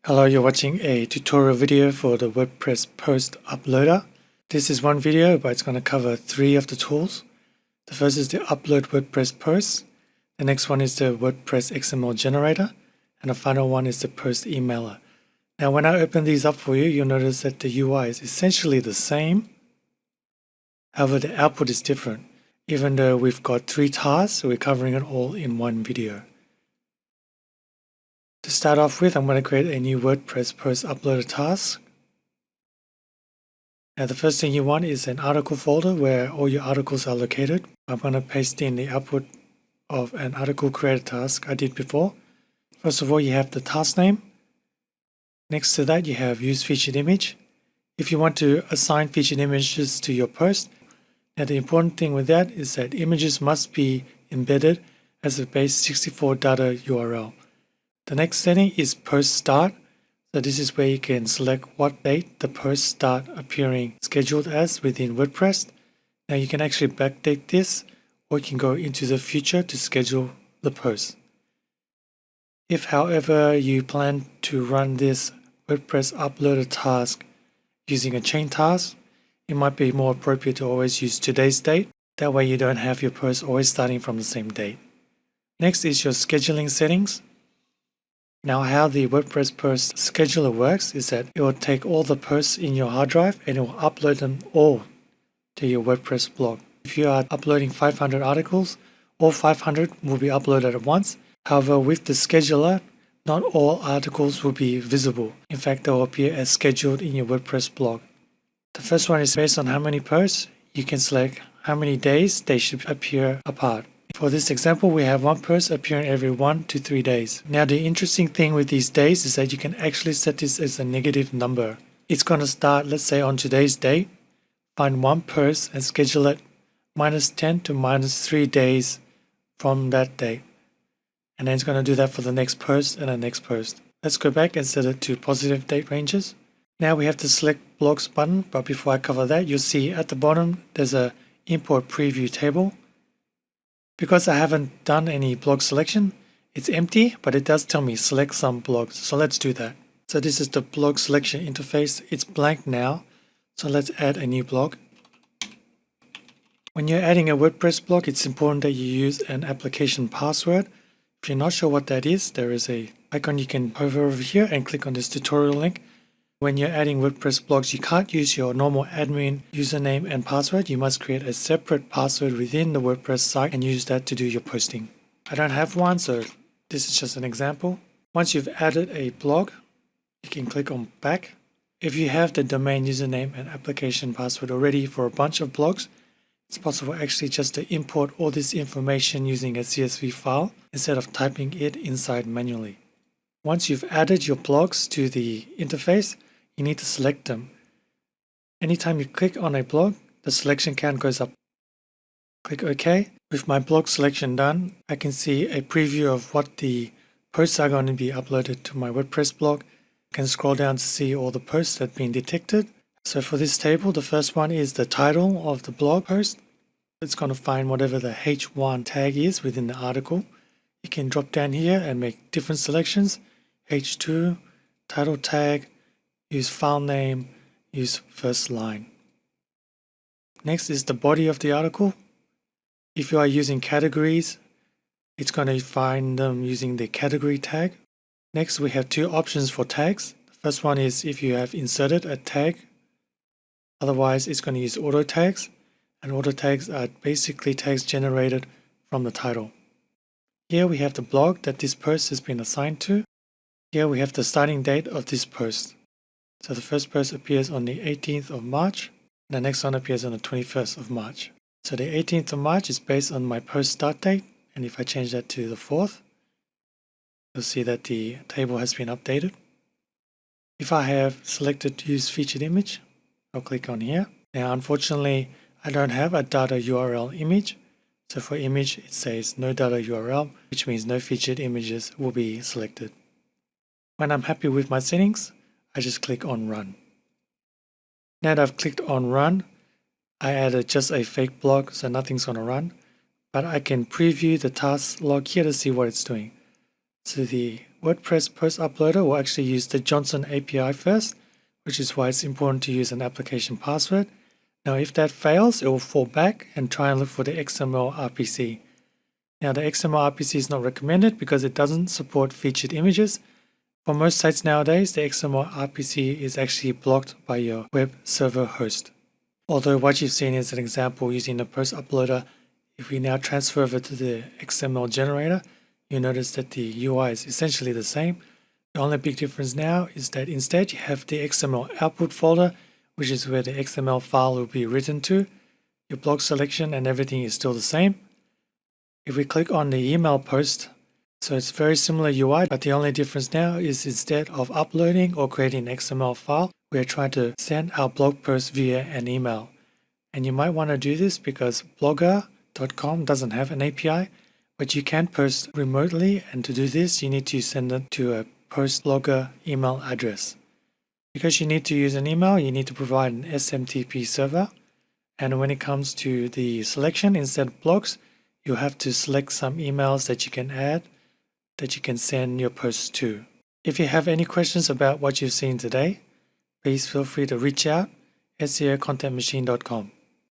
Hello, you're watching a tutorial video for the WordPress post uploader. This is one video, but it's going to cover three of the tools. The first is the upload WordPress posts. The next one is the WordPress XML generator. And the final one is the post emailer. Now, when I open these up for you, you'll notice that the UI is essentially the same. However, the output is different. Even though we've got three tasks, we're covering it all in one video. To start off with, I'm going to create a new WordPress post uploader task. Now the first thing you want is an article folder where all your articles are located. I'm going to paste in the output of an article creator task I did before. First of all, you have the task name. Next to that, you have use featured image. If you want to assign featured images to your post, now the important thing with that is that images must be embedded as a base 64 data URL. The next setting is post start. So this is where you can select what date the posts start appearing scheduled as within WordPress. Now you can actually backdate this, or you can go into the future to schedule the post. If, however, you plan to run this WordPress uploader task using a chain task, it might be more appropriate to always use today's date. That way you don't have your post always starting from the same date. Next is your scheduling settings. Now how the WordPress post scheduler works is that it will take all the posts in your hard drive and it will upload them all to your WordPress blog. If you are uploading 500 articles, all 500 will be uploaded at once. However, with the scheduler, not all articles will be visible. In fact, they will appear as scheduled in your WordPress blog. The first one is based on how many posts. You can select how many days they should appear apart. For this example, we have one post appearing every 1 to 3 days. Now the interesting thing with these days is that you can actually set this as a negative number. It's going to start, let's say, on today's date, find one post and schedule it -10 to -3 days from that date. And then it's going to do that for the next post and the next post. Let's go back and set it to positive date ranges. Now we have the select blogs button, but before I cover that, you'll see at the bottom there's a import preview table. Because I haven't done any blog selection, it's empty, but it does tell me select some blogs. So let's do that. So this is the blog selection interface. It's blank now. So let's add a new blog. When you're adding a WordPress blog, it's important that you use an application password. If you're not sure what that is, there is an icon you can hover over here and click on this tutorial link. When you're adding WordPress blogs, you can't use your normal admin username and password. You must create a separate password within the WordPress site and use that to do your posting. I don't have one, so this is just an example. Once you've added a blog, you can click on back. If you have the domain username and application password already for a bunch of blogs, it's possible actually just to import all this information using a CSV file instead of typing it inside manually. Once you've added your blogs to the interface, you need to select them. Anytime you click on a blog, the selection count goes up. Click OK. With my blog selection done, I can see a preview of what the posts are going to be uploaded to my WordPress blog. I can scroll down to see all the posts that have been detected. So for this table, the first one is the title of the blog post. It's going to find whatever the H1 tag is within the article. You can drop down here and make different selections. H2, title tag, use file name, use first line. Next is the body of the article. If you are using categories, it's going to find them using the category tag. Next, we have two options for tags. The first one is if you have inserted a tag. Otherwise, it's going to use auto tags. And auto tags are basically tags generated from the title. Here we have the blog that this post has been assigned to. Here we have the starting date of this post. So the first post appears on the 18th of March, and the next one appears on the 21st of March. So the 18th of March is based on my post start date, and if I change that to the 4th, you'll see that the table has been updated. If I have selected use featured image, I'll click on here. Now unfortunately, I don't have a data URL image, so for image it says no data URL, which means no featured images will be selected. When I'm happy with my settings, I just click on Run. Now that I've clicked on Run, I added just a fake blog, so nothing's going to run. But I can preview the task log here to see what it's doing. So the WordPress post uploader will actually use the Johnson API first, which is why it's important to use an application password. Now if that fails, it will fall back and try and look for the XML RPC. Now the XML RPC is not recommended because it doesn't support featured images. For most sites nowadays, the XML RPC is actually blocked by your web server host. Although what you've seen is an example using the post uploader, if we now transfer over to the XML generator, you notice that the UI is essentially the same. The only big difference now is that instead you have the XML output folder, which is where the XML file will be written to. Your blog selection and everything is still the same. If we click on the email post, so it's very similar UI, but the only difference now is instead of uploading or creating an XML file, we are trying to send our blog post via an email. And you might want to do this because blogger.com doesn't have an API, but you can post remotely, and to do this you need to send it to a post blogger email address. Because you need to use an email, you need to provide an SMTP server, and when it comes to the selection, instead of blogs, you have to select some emails that you can add, that you can send your posts to. If you have any questions about what you've seen today, please feel free to reach out at seocontentmachine.com.